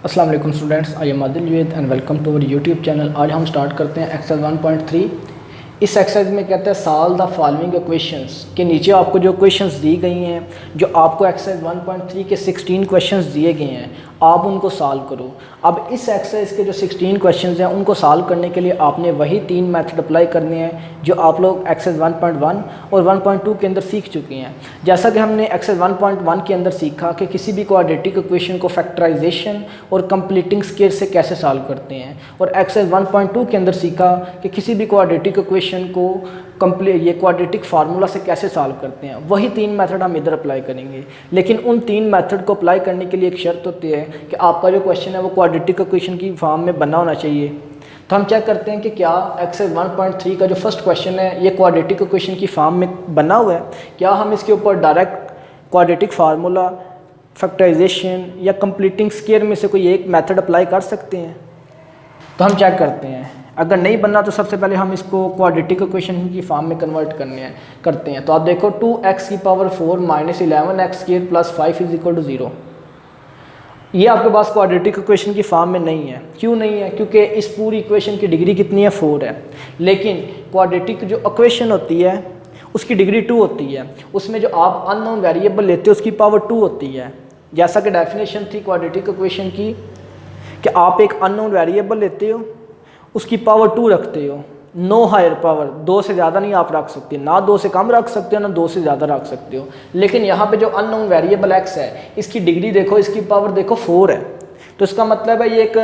अस्सलाम वालेकुम students, I am Adil Javed and welcome to our YouTube channel. आज हम स्टार्ट करते हैं एक्सरसाइज 1.3। इस एक्सरसाइज में कहता है सॉल्व द फॉलोइंग क्वेश्चंस के नीचे आपको जो क्वेश्चंस दी गई हैं, जो आपको एक्सरसाइज 1.3 के 16 क्वेश्चंस दिए गए हैं, आप उनको सॉल्व करो। अब इस एक्सरसाइज के जो 16 क्वेश्चंस हैं उनको सॉल्व करने के लिए आपने वही 3 मेथड अप्लाई करने हैं जो आप लोग एक्सरसाइज 1.1 और 1.2 के अंदर सीख चुके हैं। जैसा कि हमने एक्सरसाइज 1.1 के अंदर सीखा कि किसी भी क्वाड्रेटिक इक्वेशन को फैक्टराइजेशन और कंप्लीटिंग स्केयर से कैसे सॉल्व करते हैं, और एक्सरसाइज 1.2 के अंदर सीखा कि किसी भी क्वाड्रेटिक इक्वेशन को ये क्वाड्रेटिक फार्मूला से कैसे सॉल्व करते हैं। वही 3 मेथड हम इधर अप्लाई करेंगे, लेकिन उन 3 मेथड को अप्लाई करने के लिए एक शर्त होती है कि आपका जो क्वेश्चन है वो क्वाड्रेटिक इक्वेशन की फॉर्म में बना होना चाहिए। तो हम चेक करते हैं कि क्या एक्सरसाइज 1.3 का जो फर्स्ट क्वेश्चन है ये क्वाड्रेटिक इक्वेशन की फॉर्म में बना हुआ है। क्या हम इसके ऊपर डायरेक्ट क्वाड्रेटिक फार्मूला, फैक्टराइजेशन या कंप्लीटिंग स्केयर में से कोई एक मेथड अप्लाई कर सकते हैं? तो हम चेक करते हैं। अगर नहीं बनना तो सबसे पहले हम इसको क्वाड्रेटिक इक्वेशन की फॉर्म में कन्वर्ट करते हैं। तो आप देखो 2x की power 4 minus 11x square plus 5 is equal to 0। ये आपके पास क्वाड्रेटिक इक्वेशन की फॉर्म में नहीं है। क्यों नहीं है? क्योंकि इस पूरी इक्वेशन की डिग्री कितनी है? 4 है। लेकिन क्वाड्रेटिक जो इक्वेशन होती है उसकी डिग्री 2 होती है। उसमें जो आप अननोन वेरिएबल लेते हो उसकी पावर 2 होती है। जैसा कि डेफिनेशन थी क्वाड्रेटिक इक्वेशन की कि आप एक अननोन वेरिएबल लेते हो, उसकी पावर 2 रखते हो, नो हायर पावर, 2 से ज़्यादा नहीं आप रख सकते, ना 2 से कम रख सकते हो ना 2 से ज़्यादा रख सकते हो। लेकिन यहाँ पे जो अननोन वेरिएबल x है इसकी डिग्री देखो, इसकी पावर देखो 4 है। तो इसका मतलब है ये एक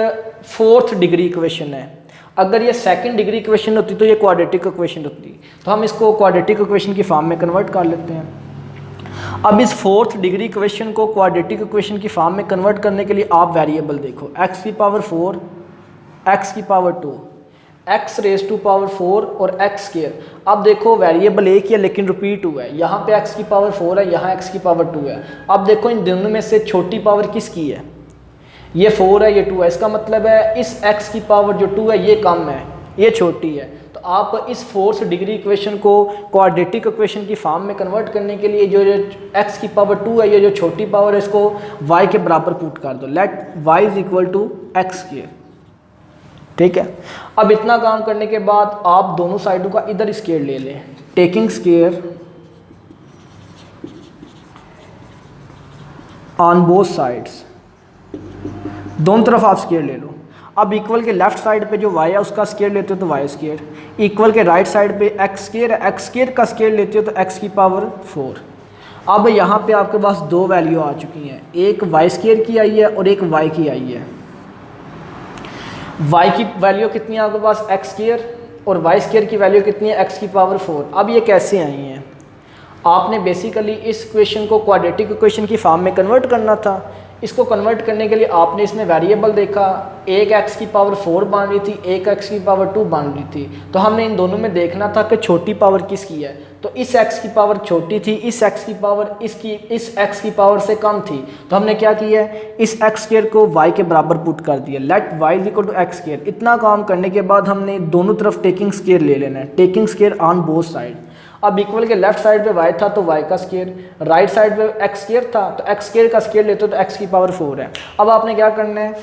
4th डिग्री इक्वेशन है। अगर ये 2nd डिग्री इक्वेशन होती तो ये क्वाड्रेटिक इक्वेशन होती। तो हम इसको क्वाड्रेटिक इक्वेशन की फॉर्म में कन्वर्ट कर लेते हैं। अब इस 4th डिग्री इक्वेशन को क्वाड्रेटिक इक्वेशन की फॉर्म में कन्वर्ट करने के लिए आप वेरिएबल देखो, x की पावर 4, x की power 2, x raise to power 4 और x स्क्वायर। अब देखो वेरिएबल एक ही है लेकिन रिपीट हुआ है। यहाँ पे x की पावर 4 है, यहाँ x की पावर 2 है। अब देखो इन दोनों में से छोटी पावर किसकी है? ये 4 है, ये 2 है। इसका मतलब है इस x की पावर जो 2 है ये कम है, ये छोटी है। तो आप इस 4th डिग्री इक्वेशन को क्वाड्रेटिक इक्वेशन की फॉर्म में कन्वर्ट करने के लिए जो x की पावर 2 है, ये जो छोटी पावर है, इसको y के बराबर पुट कर दो। Let y is equal to x square. ठीक है। अब इतना काम करने के बाद आप दोनों साइडों का इधर स्केयर ले लें, taking square on both sides. दोनों तरफ आप स्केयर ले लो। अब इक्वल के लेफ्ट साइड पे जो y है उसका स्केयर लेते हो तो y स्केयर, इक्वल के राइट साइड पे x स्केयर है, x स्केयर का स्केयर लेते हो तो x की पावर 4। अब यहाँ पे आपके पास 2 वैल्यू आ चुकी हैं, एक y स्केयर की आई है और एक y की आई है। y की वैल्यू कितनी है आपके पास? x स्क्वायर, और y स्क्वायर की वैल्यू कितनी है? x की पावर 4। अब ये कैसे आई हैं? आपने बेसिकली इस इक्वेशन को क्वाड्रेटिक इक्वेशन की फॉर्म में कन्वर्ट करना था। इसको कन्वर्ट करने के लिए आपने इसमें वेरिएबल देखा, एक x की पावर 4 बन रही थी, एक x की पावर 2 बन रही थी। तो हमने इन दोनों में देखना था कि छोटी पावर किसकी है। तो इस x की पावर छोटी थी, इस x की पावर इस x की पावर से कम थी। तो हमने क्या किया है? इस x स्क्वायर को y के बराबर पुट कर दिया। Let y is equal to x square. इतना काम करने के बाद हमने दोनों तरफ टेकिंग स्क्वायर ले लेना है, taking square on both side. अब इक्वल के लेफ्ट साइड पे y था तो y का स्क्वायर, राइट साइड पे x स्क्वायर था तो x स्क्वायर का स्क्वायर लेते हो तो x की पावर 4 है। अब आपने क्या करना है?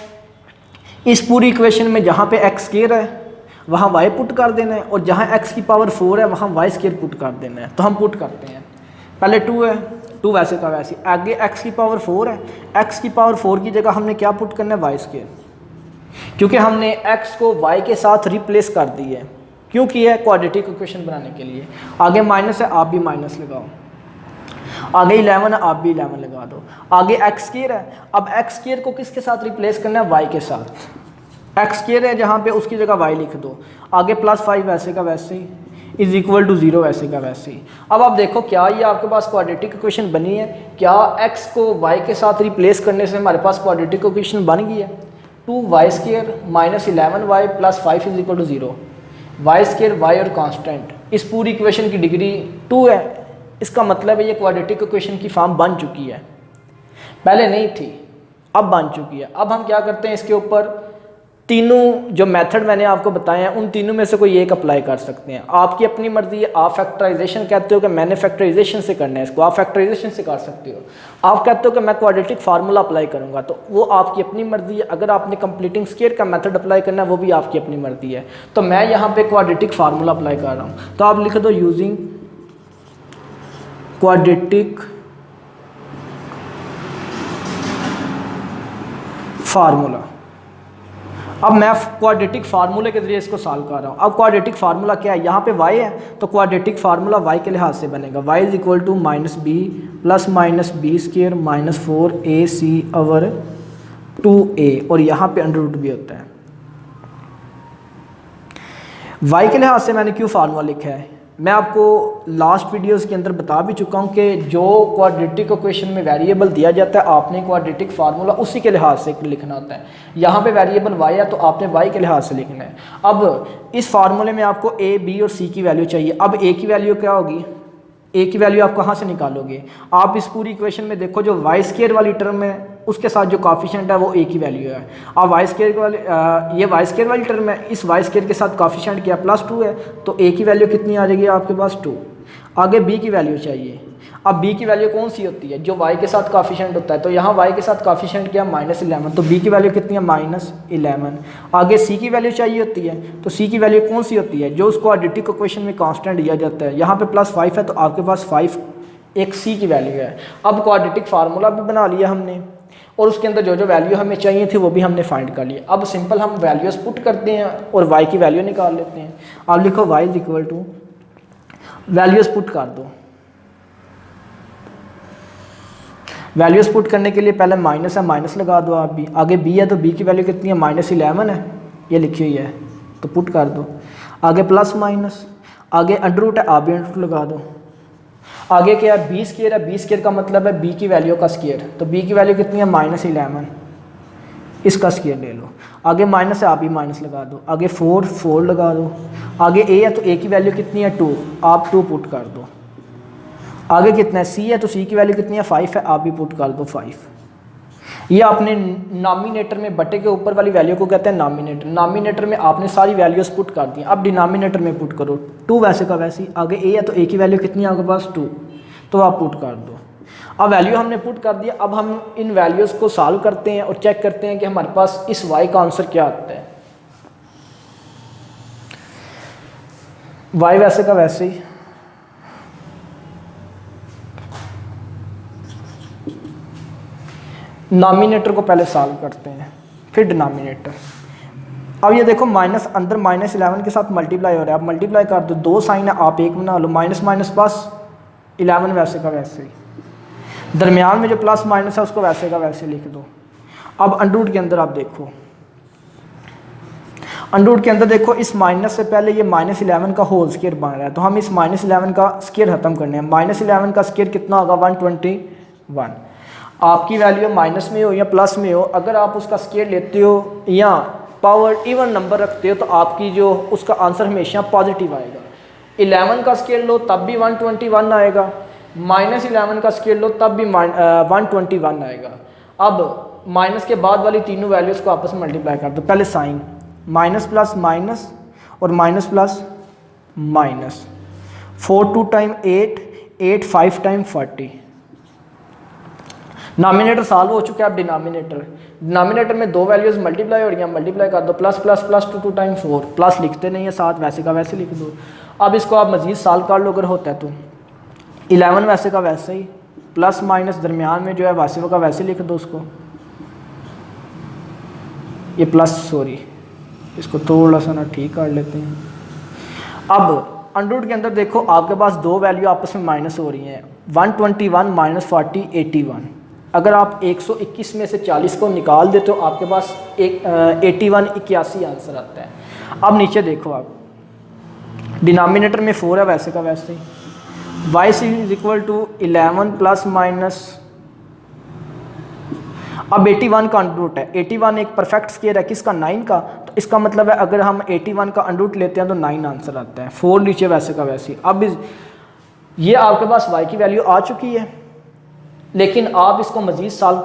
इस पूरी इक्वेशन में जहाँ पे x स्क्वायर है वहाँ y पुट कर देना है, और जहाँ x की पावर 4 है वहाँ y स्क्वायर पुट कर देना है। तो हम पुट करते हैं। पहले 2 है, 2 वैसे का वैसे, आगे x की पावर 4 है, x की पावर 4 की जगह हमने क्या पुट करना है? y स्क्वायर, क्योंकि हमने x को y के साथ रिप्लेस कर दी है। क्यों किया है? क्वाड्रेटिक इक्वेशन बनाने के लिए। आगे माइनस है, आप भी माइनस लगाओ। आगे 11 है, आप भी 11 लगा दो। आगे x स्क्वायर है, अब x स्क्वायर को किसके साथ रिप्लेस करना है? y के साथ। x स्क्वायर है जहाँ पे उसकी जगह y लिख दो। आगे प्लस 5 वैसे का वैसे ही, इज इक्वल टू 0 वैसे का वैसे ही। अब आप देखो क्या ये आपके पास क्वाड्रेटिक इक्वेशन बनी है? क्या x को y के साथ रिप्लेस करने से हमारे पास क्वाड्रेटिक इक्वेशन बन गई है? 2y square minus 11y plus 5 is equal to 0। y square y और कांस्टेंट, इस पूरी इक्वेशन की डिग्री 2 है। इसका मतलब है ये क्वाड्रेटिक इक्वेशन की फॉर्म बन चुकी है, पहले नहीं थी, अब बन चुकी है। अब हम क्या करते हैं? इसके ऊपर तीनों जो मेथड मैंने आपको बताए हैं उन तीनों में से कोई एक अप्लाई कर सकते हैं। आपकी अपनी मर्जी है। आप फैक्टराइजेशन कहते हो कि मैंने फैक्टराइजेशन से करना है इसको, आप फैक्टराइजेशन से कर सकते हो। आप कहते हो कि मैं क्वाड्रेटिक फार्मूला अप्लाई करूंगा, तो वो आपकी अपनी मर्जी है। अगर आपने कंप्लीटिंग स्क्वायर का मेथड अप्लाई करना है वो भी आपकी अपनी मर्जी है। तो मैं यहाँ पे क्वाड्रेटिक फार्मूला अप्लाई कर रहा हूँ, तो आप लिख दो यूजिंग क्वाड्रेटिक फार्मूला। अब मैं क्वाड्रेटिक फार्मूले के जरिए इसको सॉल्व कर रहा हूँ। अब क्वाड्रेटिक फार्मूला क्या है, यहाँ पे y है तो क्वाड्रेटिक फार्मूला y के लिहाज से बनेगा y is equal to minus b plus minus b square minus 4ac over 2a, और यहाँ पे अंडर रूट भी होता है। y के लिहाज से मैंने क्यों फार्मूला लिखा है, मैं आपको लास्ट वीडियोस के अंदर बता भी चुका हूँ कि जो क्वाड्रेटिक इक्वेशन में वेरिएबल दिया जाता है आपने क्वाड्रेटिक फार्मूला उसी के लिहाज से लिखना होता है। यहाँ पे वेरिएबल y है तो आपने y के लिहाज से लिखना है। अब इस फार्मूले में आपको a, b और c की वैल्यू चाहिए। अब a की वैल्यू क्या होगी, a की वैल्यू आप कहाँ से निकालोगे, आप इस पूरी इक्वेशन में देखो जो वाई स्क्वायर वाली टर्म है उसके साथ जो कॉफिशिएंट है वो a की वैल्यू है। अब वाई स्क्वायर वाली ये वाई स्क्वायर वाली टर्म है, इस वाई स्क्वायर के साथ कॉफिशिएंट क्या +2 है, तो a की वैल्यू कितनी आ जाएगी आपके पास 2। आगे b की वैल्यू चाहिए। अब b की वैल्यू कौन सी होती है, जो y के साथ कॉफिशिएंट होता है, तो यहाँ y के साथ कॉफिशिएंट क्या -11, तो b की वैल्यू कितनी है -11। आगे c की वैल्यू चाहिए होती है, तो c की वैल्यू कौन सी होती है, जो उसको क्वाड्रेटिक इक्वेशन में कांस्टेंट दिया जाता है। यहाँ पे +5 है तो आपके पास 5 एक c की वैल्यू है। अब क्वाड्रेटिक फार्मूला भी बना लिया हमने और उसके अंदर जो जो वैल्यू हमें चाहिए थी वो भी हमने फाइंड कर लिया। अब सिंपल हम वैल्यूज पुट करते हैं और y की वैल्यू निकाल लेते हैं। आप लिखो y is equal to values put कर दो। वैल्यूज पुट करने के लिए पहले माइनस है, माइनस लगा दो आप भी। आगे b है तो b की वैल्यू कितनी है, -11 है, ये लिखी हुई है तो पुट कर दो। आगे प्लस माइनस, आगे अंडर रूट है, आप भी अंडर रूट लगा दो। आगे क्या है, बी स्क्वायर है, बी स्क्वायर का मतलब है b की वैल्यू का स्क्वायर, तो b की वैल्यू कितनी है -11, इसका स्क्वायर ले लो। आगे माइनस है, आप भी माइनस लगा दो। आगे 4 लगा दो। आगे a है तो a की वैल्यू कितनी है 2, आप 2 पुट कर दो। आगे कितना है, c है तो c की वैल्यू कितनी है 5 है, आप भी पुट कर दो 5। ये आपने नॉमिनेटर में बटे के ऊपर वाली वैल्यू को कहते हैं नॉमिनेटर। नॉमिनेटर में आपने सारी वैल्यूज पुट कर दी। अब डिनोमिनेटर में पुट करो 2 वैसे का वैसे ही। आगे a है तो a की वैल्यू कितनी है आपके पास 2, तो आप पुट कर दो। अब वैल्यू हमने पुट कर दिया। अब हम इन वैल्यूज़ को सॉल्व करते हैं और चेक करते हैं कि हमारे पास इस y का आंसर क्या आता है। y वैसे का वैसे ही, नॉमिनेटर को पहले सॉल्व करते हैं फिर डिनोमिनेटर। अब ये देखो माइनस अंदर -11 के साथ मल्टीप्लाई हो रहा है, आप मल्टीप्लाई कर दो, 2 साइन है आप एक बना लो, माइनस माइनस प्लस 11 वैसे का वैसे ही। दरमियान में जो प्लस माइनस है उसको वैसे का वैसे लिख दो। अब अंडर के अंदर आप देखो, अंडर के अंदर देखो इस माइनस से पहले ये -11 का होल स्क्वायर बन रहा है, तो हम इस -11 का स्क्वायर खत्म करने हैं। -11 का स्क्वायर कितना होगा 121। आपकी वैल्यू माइनस में हो या प्लस में हो, अगर आप उसका स्क्वायर लेते हो या पावर इवन नंबर रखते हो तो आपकी जो उसका आंसर हमेशा पॉजिटिव आएगा। 11 का स्क्वायर लो तब भी 121 आएगा, -11 का स्क्वायर लो तब भी 121 आएगा। अब माइनस के बाद वाली तीनों वैल्यूज़ को आपस में मल्टीप्लाई कर दो। पहले साइन माइनस प्लस माइनस और minus plus minus, 4 2 time 8, 8 5 time 40। Nominator solve हो चुका है। अब डिनोमिनेटर में 2 वैल्यूज मल्टीप्लाई हो रही हैं, मल्टीप्लाई कर दो, plus plus plus 2 2 time 4, plus लिखते नहीं है साथ, वैसे का वैसे लिख दो। अब इसको आप मजीद सॉल्व कर लो अगर होता है तो 11 वैसे का वैसे ही, प्लस माइनस दरमियान में जो है वैसे का वैसे लिख दो उसको, ये प्लस सॉरी इसको थोड़ा सा ना ठीक कर लेते हैं। अब अंडर के अंदर देखो आपके पास 2 वैल्यू आपस में माइनस हो रही हैं, 121 -40 81। अगर आप 121 में से 40 को निकाल देते हो आपके पास 81 आंसर आता है। अब नीचे देखो आप, डिनोमिनेटर में 4 है वैसे का वैसे ही, y is equal to 11 plus minus, अब 81 का अंडर रूट है, 81 एक परफेक्ट स्क्वायर है किसका 9 का, तो इसका मतलब है अगर हम 81 का अंडर रूट लेते हैं तो 9 आंसर आता है। 4 नीचे वैसे का वैसे ही। अब ये आपके पास y की वैल्यू आ चुकी है, लेकिन आप इसको मज़ीद सॉल्व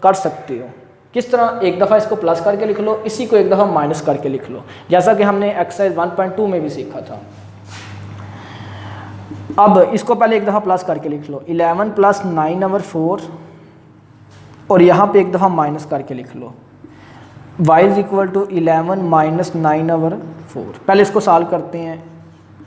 कर सकते हो। किस तरह, एक दफ़ा इसको प्लस करके लिख लो, इसी को एक दफ़ा माइनस करके लिख लो, जैसा कि हमने एक्सरसाइज 1.2 में भी सीखा था। अब इसको पहले एक दफ़ा प्लस करके लिख लो, 11 + 9/4 और यहाँ पे एक दफ़ा माइनस करके लिख लो, y = 11 - 9/4। पहले इसको सॉल्व करते हैं।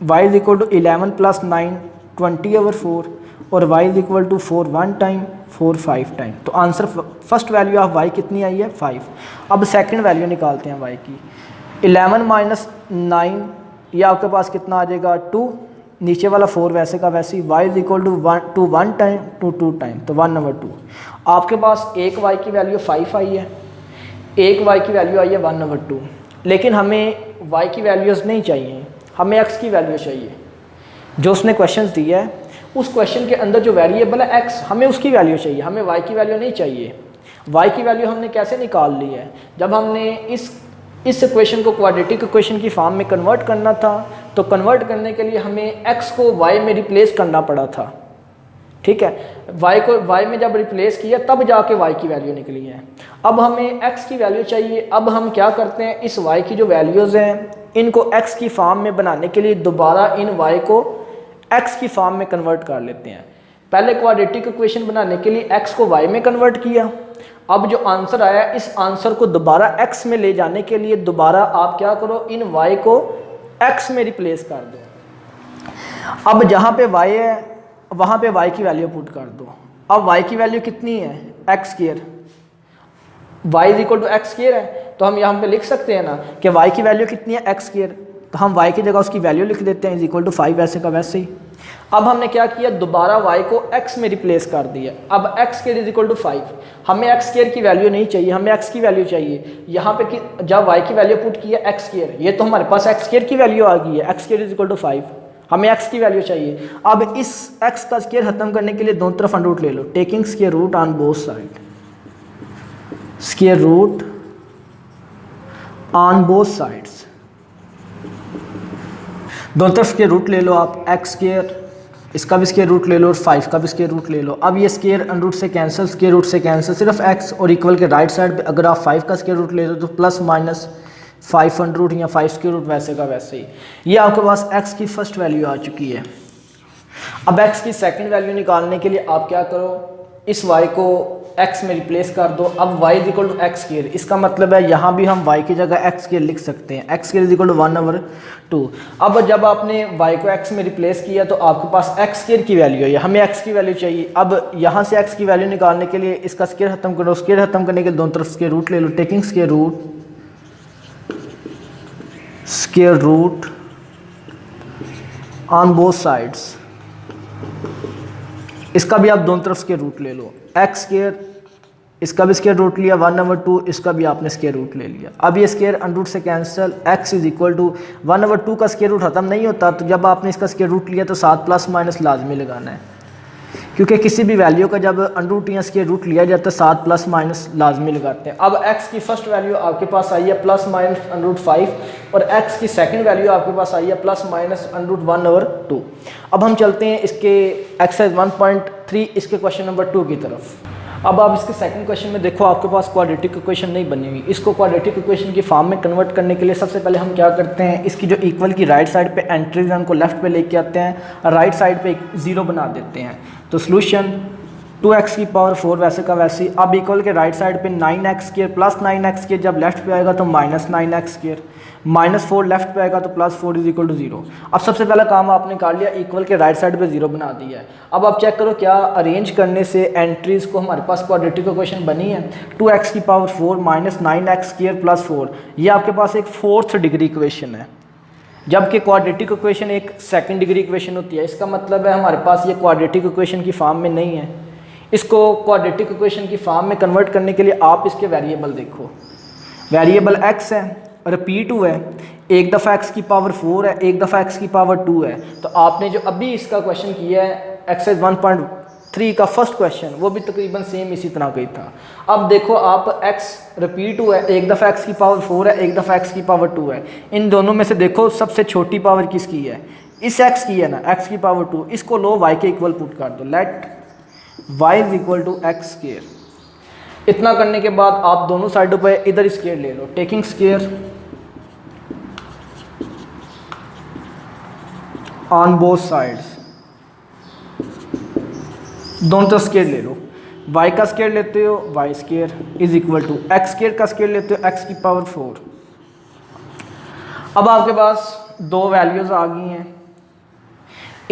y = 11 + 9 20/4 और y = 4 1 टाइम 4 5 टाइम। तो answer first value of y कितनी आई है? 5। अब सेकंड वैल्यू निकालते हैं y की। 11 - 9 ये आपके पास कितना आ जाएगा? 2, नीचे वाला 4 वैसे का वैसे ही। y = 1 टाइम 2 टाइम, तो 1/2। आपके पास एक y की वैल्यू 5 आई है, एक y की वैल्यू आई है 1/2, लेकिन हमें y की वैल्यूज़ नहीं चाहिए, हमें x की वैल्यू चाहिए। जो उसने क्वेश्चन दिया है उस क्वेश्चन के अंदर जो वेरिएबल है x, हमें उसकी वैल्यू चाहिए, हमें y की वैल्यू नहीं चाहिए। y की वैल्यू हमने कैसे निकाल ली है? जब हमने इस इक्वेशन को क्वाड्रेटिक इक्वेशन की फॉर्म में कन्वर्ट करना था, तो कन्वर्ट करने के लिए हमें x को y में रिप्लेस करना पड़ा था। ठीक है, y को y में जब रिप्लेस किया तब जाके y की वैल्यू निकली है। अब हमें x की वैल्यू चाहिए। अब हम क्या करते हैं, इस y की जो वैल्यूज़ हैं इनको x की फॉर्म में बनाने के लिए दोबारा इन y को x की फॉर्म में कन्वर्ट कर लेते हैं। पहले क्वाड्रेटिक इक्वेशन बनाने के लिए x को y में कन्वर्ट किया। अब जो आंसर आया, इस आंसर को दोबारा x में ले जाने के लिए दोबारा आप क्या करो, इन y को x में रिप्लेस कर दो। अब जहाँ पे y है वहाँ पे y की वैल्यू पुट कर दो। अब y की वैल्यू कितनी है? x²। y = x² है, तो हम यहाँ पे लिख सकते हैं ना कि y की वैल्यू कितनी है? x²। तो हम y की जगह उसकी वैल्यू लिख देते हैं = 5 वैसे का वैसे ही। अब हमने क्या किया, दोबारा y को x में रिप्लेस कर दिया। अब x² = 5, हमें x² की वैल्यू नहीं चाहिए, हमें x की वैल्यू चाहिए। यहाँ पे जब y की वैल्यू पुट किया x², ये तो हमारे पास x² की वैल्यू आ गई है, x² = 5, हमें x की वैल्यू चाहिए। अब इस x का स्क्वायर खत्म करने के लिए दोनों तरफ अंडर रूट ले लो, taking square root on both side, square root on both sides, दोनों तरफ स्क्वायर रूट ले लो आप, x², इसका भी स्क्वायर रूट ले लो और 5 का भी स्क्वायर रूट ले लो। अब ये स्क्वायर अंडर रूट से कैंसिल, स्क्वायर रूट से कैंसिल, सिर्फ x और इक्वल के राइट साइड पे अगर आप 5 का स्क्वायर रूट ले लो तो +- 5 अंडर रूट या 5 स्क्वायर रूट वैसे का वैसे ही। ये आपके पास x की फर्स्ट वैल्यू आ चुकी है। अब x की सेकंड वैल्यू निकालने के लिए आप क्या करो, इस y को x में रिप्लेस कर दो। अब y = x², इसका मतलब है यहाँ भी हम y की जगह x² लिख सकते हैं, x² = 1/2। अब जब आपने y को x में रिप्लेस किया तो आपके पास x² की वैल्यू है, हमें x की वैल्यू चाहिए। अब यहाँ से x की वैल्यू निकालने के लिए इसका स्क्वायर खत्म करो, स्क्वायर खत्म करने के लिए दोनों तरफ स्क्वायर रूट ले लो, taking square root on both sides, इसका भी आप दोनों तरफ स्क्वायर रूट ले लो, x², इसका भी स्क्वायर रूट लिया 1/2, इसका भी आपने स्क्वायर रूट ले लिया। अब ये स्क्वायर अंडर रूट से कैंसिल, x = 1/2 का स्क्वायर रूट खत्म नहीं होता, तो जब आपने इसका स्क्वायर रूट लिया तो साथ प्लस माइनस लाजमी लगाना है, क्योंकि किसी भी वैल्यू का जब अंडर रूट या स्क्वायर रूट लिया जाता है साथ प्लस माइनस लाजमी लगाते हैं। अब x की फर्स्ट वैल्यू आपके पास आई है +-√5 और x की सेकंड वैल्यू आपके पास आई है +-√1/2। अब हम चलते हैं इसके एक्सरसाइज 1.3 इसके क्वेश्चन नंबर 2 की तरफ। अब आप इसके सेकंड क्वेश्चन में देखो, आपके पास क्वाड्रेटिक इक्वेशन नहीं बनी हुई। इसको क्वाड्रेटिक इक्वेशन की फॉर्म में कन्वर्ट करने के लिए सबसे पहले हम क्या करते हैं, इसकी जो इक्वल की राइट साइड पे एंट्रीज हैं उनको लेफ्ट पे लेके आते हैं, राइट साइड पे एक 0 बना देते हैं। तो सोल्यूशन 2x⁴ वैसे का वैसे। अब इक्वल के राइट साइड पे 9x² + 9x² जब लेफ्ट पे आएगा तो -9x², -4 लेफ्ट पे आएगा तो +4 = 0। अब सबसे पहला काम आपने कर लिया, इक्वल के राइट साइड पे 0 बना दिया है। अब आप चेक करो क्या अरेंज करने से एंट्रीज़ को हमारे पास क्वाड्रेटिक इक्वेशन बनी है। 2x⁴ -9x² + 4, ये आपके पास एक 4th डिग्री इक्वेशन है, जबकि क्वाड्रेटिक इक्वेशन एक 2nd डिग्री इक्वेशन होती है। इसका मतलब है हमारे पास ये क्वाड्रेटिक इक्वेशन की फॉर्म में नहीं है। इसको क्वाड्रेटिक इक्वेशन की फॉर्म में कन्वर्ट करने के लिए आप इसके वेरिएबल देखो, वेरिएबल x है, रिपीट हुआ है, एक दफ़ा x⁴ है, एक दफ़ा x⁴ है। तो आपने जो अभी इसका क्वेश्चन किया है एक्सरसाइज 1.3 का फर्स्ट क्वेश्चन, वो भी तकरीबन सेम इसी तरह का ही था। अब देखो आप x रिपीट हुआ है, एक दफ़ा x⁴ है, एक दफ़ा x⁴ है। इन दोनों में से देखो सबसे छोटी पावर किसकी है, इस x की है ना, x⁴। इसको लो y के इक्वल पुट कर दो, लेट y = x²। इतना करने के बाद आप दोनों साइडों पे इधर स्क्वायर ले लो, taking square on both sides, दोनों तरफ स्क्वायर ले लो। y का स्क्वायर लेते हो y square is equal to x square का स्क्वायर लेते हो x की पावर 4। अब आपके पास दो वैल्यूज़ आ गई हैं,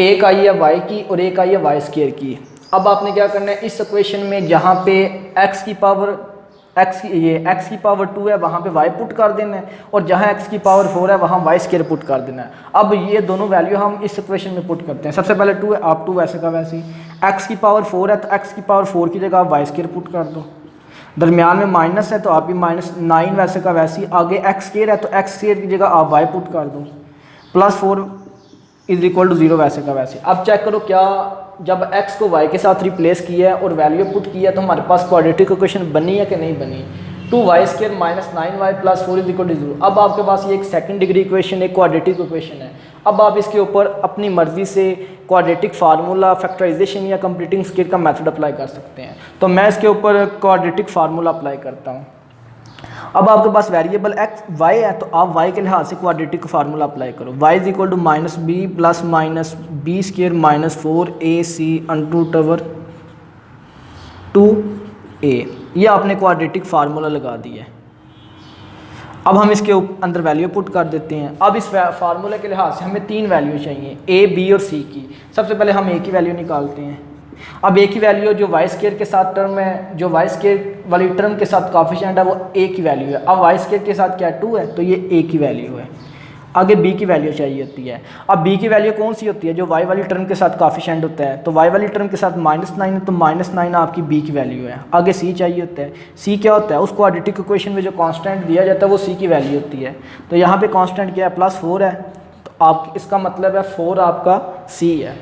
एक आई है y की और एक आई है y स्क्वायर की। अब आपने क्या करना है, इस इक्वेशन में जहाँ पे x की पावर x की पावर 2 है वहाँ पे y पुट कर देना है, और जहाँ x की पावर 4 है वहाँ y स्क्वायर पुट कर देना है। अब ये दोनों वैल्यू हम इस इक्वेशन में पुट करते हैं। सबसे पहले 2 है, आप 2 वैसे का वैसे ही, x की पावर 4 है तो x की पावर 4 की जगह आप y स्क्वायर पुट कर दो, दरमियान में माइनस है तो आप भी -9 वैसे का वैसे ही, आगे x स्क्वायर है तो x स्क्वायर की जगह आप y पुट कर दो, +4 इज इक्वल टू 0 वैसे का वैसे। अब चेक करो क्या जब x को y के साथ रिप्लेस किया है और वैल्यू पुट किया है तो हमारे पास क्वाड्रेटिक इक्वेशन बनी है कि नहीं बनी। 2y square -9y + 4 is equal to 0। अब आपके पास ये एक सेकंड डिग्री इक्वेशन, एक क्वाड्रेटिक इक्वेशन है। अब आप इसके ऊपर अपनी मर्जी से क्वाड्रेटिक फार्मूला, फैक्टराइजेशन या कंप्लीटिंग स्क्वायर का मेथड अप्लाई कर सकते हैं। तो मैं इसके ऊपर क्वाड्रेटिक फार्मूला अप्लाई करता हूँ। अब आपके पास वेरिएबल y है तो आप y के लिहाज से क्वाड्रेटिक फार्मूला अप्लाई करो। y is equal to -b + -b square -4ac √2a। ये आपने क्वाड्रेटिक फार्मूला लगा दिया है। अब हम इसके अंदर वैल्यू पुट कर देते हैं। अब इस फार्मूले के लिहाज से हमें 3 वैल्यू चाहिए, a, b और c की। सबसे पहले हम a की वैल्यू निकालते हैं। अब a की वैल्यू जो y स्क्वायर के साथ टर्म है, जो y स्क्वायर वाली टर्म के साथ कोफिशिएंट है वो a की वैल्यू है। अब y स्क्वायर के साथ क्या 2 है तो ये a की वैल्यू है। आगे b की वैल्यू चाहिए होती है। अब b की वैल्यू कौन सी होती है, जो y वाली टर्म के साथ कोफिशिएंट होता है। तो y वाली टर्म के साथ -9 है तो -9 आपकी b की वैल्यू है। आगे c चाहिए होता है। c क्या होता है, उस क्वाड्रेटिक इक्वेशन में जो कांस्टेंट दिया जाता है वो c की वैल्यू होती है। तो यहाँ पे कांस्टेंट क्या है, +4 है, तो आप इसका मतलब है 4 आपका c है।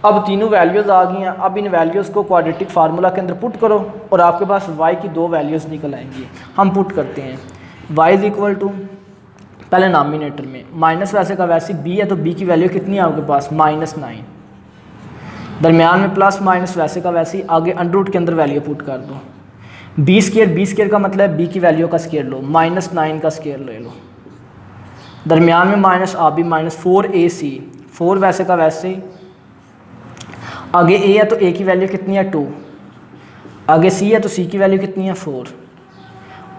अब तीनों वैल्यूज़ आ गई हैं। अब इन वैल्यूज़ को क्वाड्रेटिक फार्मूला के अंदर पुट करो और आपके पास y की 2 वैल्यूज़ निकल आएंगी। हम पुट करते हैं y इज इक्वल टू, पहले नामिनेटर में माइनस वैसे का वैसे b है तो b की वैल्यू कितनी है आपके पास -9, दरमियान में प्लस माइनस वैसे का वैसे ही, आगे अंडर के अंदर वैल्यू पुट कर दो। b स्क्वायर का मतलब है b की वैल्यू का स्क्वायर लो, -9 का स्क्वायर ले लो, दरमियान में माइनस, आप भी -4ac, 4 वैसे का वैसे ही, आगे a है तो a की वैल्यू कितनी है 2, आगे c है तो c की वैल्यू कितनी है 4,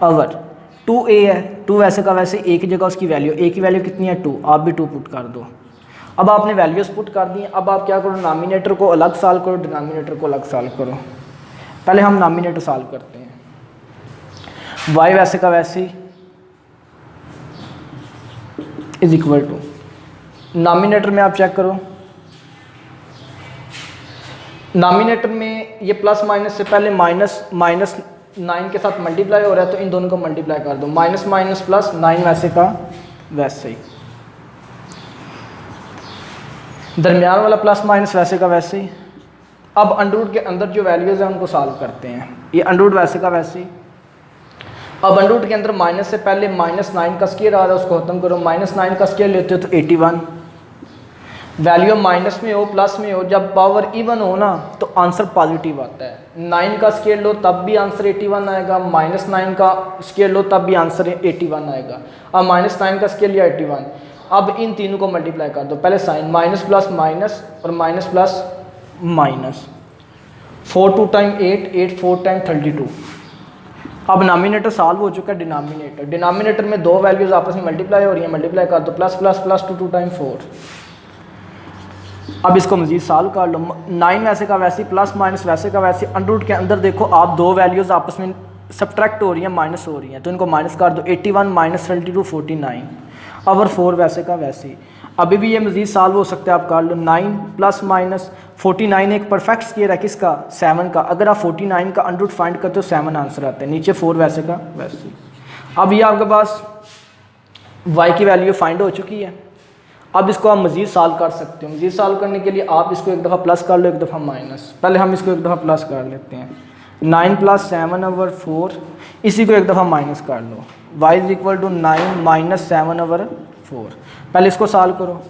अगर 2a है 2 वैसे का वैसे a की जगह उसकी वैल्यू, a की वैल्यू कितनी है 2, आप भी 2 पुट कर दो। अब आपने वैल्यूज़ पुट कर दी। अब आप क्या करो, डिनोमिनेटर को अलग सॉल्व करो, डिनोमिनेटर को अलग सॉल्व करो। पहले हम डिनोमिनेटर सॉल्व करते हैं। y वैसे का वैसे ही इज इक्वल टू, डिनोमिनेटर में आप चेक करो, डिनोमिनेटर में ये प्लस माइनस से पहले -9 के साथ मल्टीप्लाई हो रहा है तो इन दोनों को मल्टीप्लाई कर दो, -9 वैसे का वैसे ही, दरमियान वाला प्लस माइनस वैसे का वैसे ही। अब अंडर के अंदर जो वैल्यूज़ हैं उनको सॉल्व करते हैं। ये अंडर वैसे का वैसे ही। अब अंडर के अंदर माइनस से पहले -9 का स्क्वायर आ रहा है, उसको खत्म करो, -9 का स्क्वायर लेते हो तो 81, वैल्यू माइनस में हो प्लस में हो, जब पावर इवन हो ना तो आंसर पॉजिटिव आता है। 9 का स्क्वायर लो तब भी आंसर 81 आएगा, -9 का स्क्वायर लो तब भी आंसर 81 आएगा। अब -9 का स्क्वायर लिया 81, अब इन तीनों को मल्टीप्लाई कर दो, पहले साइन माइनस प्लस माइनस और minus plus minus, 4 2 time 8, 8 4 time 32। अब डिनोमिनेटर सॉल्व हो चुका है। डिनोमिनेटर में दो वैल्यूज़ आपस में मल्टीप्लाई हो रही हैं, मल्टीप्लाई कर दो, प्लस प्लस प्लस 2 टाइम 4। अब इसको मजीद सॉल्व कर लो, 9 वैसे का वैसे, प्लस माइनस वैसे का वैसे, अंडर के अंदर देखो आप दो वैल्यूज़ आपस में सब्ट्रैक्ट हो रही हैं, माइनस हो रही हैं, तो इनको माइनस कर दो, 81 माइनस 32 49, और 4 वैसे का वैसे। अभी भी ये मजीद सॉल्व हो सकता है, आप कर लो, 9 प्लस माइनस 49 एक परफेक्ट स्क्वायर है किसका, 7 का। अगर आप 49 का अंडर फाइंड करते हो 7 आंसर आता है, नीचे 4 वैसे का वैसे। अब ये आपके पास y की वैल्यू फाइंड हो चुकी है। अब इसको आप मज़ीद सॉल्व कर सकते हो। मज़ीद सॉल्व करने के लिए आप इसको एक दफ़ा प्लस कर लो, एक दफ़ा माइनस। पहले हम इसको एक दफ़ा प्लस कर लेते हैं, 9 + 7/4, इसी को एक दफ़ा माइनस कर लो, y इज इक्वल टू 9 - 7/4। पहले इसको सॉल्व करो,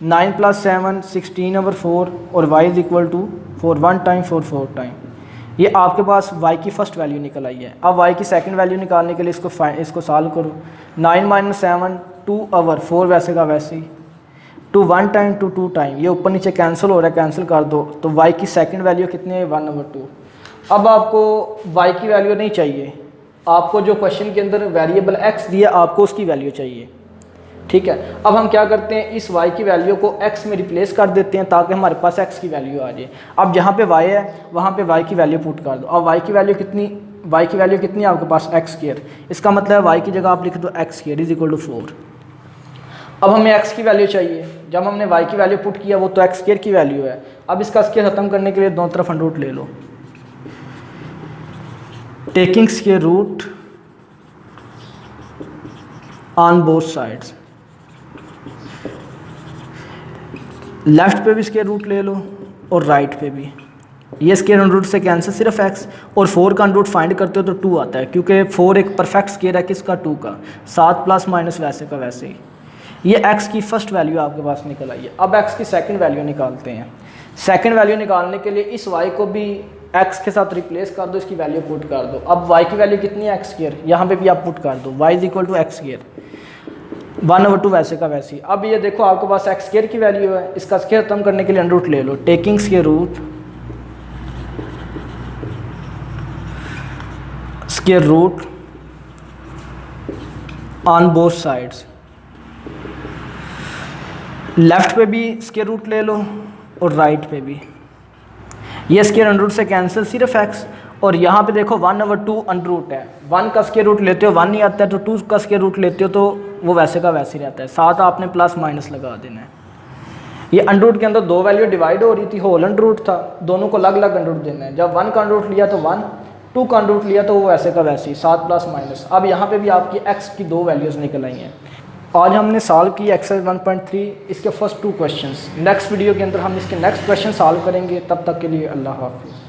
9 + 7 16/4 और y is equal to 4, 1 time 4 4 time, ये आपके पास y की फ़र्स्ट वैल्यू निकल आई है। अब y की सेकंड वैल्यू निकालने के लिए इसको सॉल्व करो। 9 - 7 2 ओवर 4 वैसे का वैसे ही, 2 1 टाइम 2 2 टाइम, ये ऊपर नीचे कैंसिल हो रहा है, कैंसिल कर दो। तो y की सेकंड वैल्यू कितनी है 1/2। अब आपको y की वैल्यू नहीं चाहिए, आपको जो क्वेश्चन के अंदर वेरिएबल x दिया आपको उसकी वैल्यू चाहिए, ठीक है। अब हम क्या करते हैं, इस y की वैल्यू को x में रिप्लेस कर देते हैं ताकि हमारे पास x की वैल्यू आ जाए। अब जहाँ पे y है वहाँ पे y की वैल्यू पुट कर दो। अब y की वैल्यू कितनी है आपके पास x², इसका मतलब है y की जगह आप लिख दो x² = 4। अब हमें x की वैल्यू चाहिए, जब हमने y की वैल्यू पुट किया वो तो x² की वैल्यू है। अब इसका स्क्वायर ख़त्म करने के लिए दोनों तरफ अंडर ले लो, taking square root on both sides, left पे भी स्क्वायर रूट ले लो और राइट पे भी। ये स्क्वायर अंडर रूट से कैंसिल, सिर्फ x, और 4 का अंडर रूट फाइंड करते हो तो 2 आता है, क्योंकि 4 एक परफेक्ट स्क्वायर है किसका, 2 का। 7 प्लस माइनस वैसे का वैसे ही। ये x की फर्स्ट वैल्यू आपके पास निकल आई है। अब x की सेकंड वैल्यू निकालते हैं। सेकंड वैल्यू निकालने के लिए इस y को भी x के साथ रिप्लेस कर दो, इसकी वैल्यू पुट कर दो। अब y की वैल्यू कितनी है x², यहाँ पे भी आप पुट कर दो, y = x², 1/2 वैसे का वैसे ही। अब ये देखो आपके पास x² की वैल्यू है, इसका स्क्वायर खत्म करने के लिए अंडर रूट ले लो, taking square root on both sides, left पे भी स्क्वायर रूट ले लो और राइट पे भी। ये स्क्वायर अंडर रूट से कैंसिल, सिर्फ x, और यहाँ पे देखो 1/2 अंडर रूट है। 1 का स्क्वायर रूट लेते हो 1 नहीं आता है, तो 2 का स्क्वायर रूट लेते हो तो वो वैसे का वैसे ही रहता है। साथ आपने प्लस माइनस लगा देना है। ये अंडर रूट के अंदर 2 वैल्यू डिवाइड हो रही थी, होल अंडर रूट था, दोनों को अलग अलग अंडर रूट देना है। जब 1 का अंडर रूट लिया तो 1, 2 का अंडर रूट लिया तो वो वैसे का वैसे ही, 7 प्लस माइनस। अब यहाँ पे भी आपकी x की 2 वैल्यूज़ निकल आई हैं। आज हमने सॉल्व की एक्सरसाइज 1.3 इसके फर्स्ट 2 क्वेश्चंस। नेक्स्ट वीडियो के अंदर हम इसके नेक्स्ट क्वेश्चन सॉल्व करेंगे। तब तक के लिए अल्लाह हाफिज़।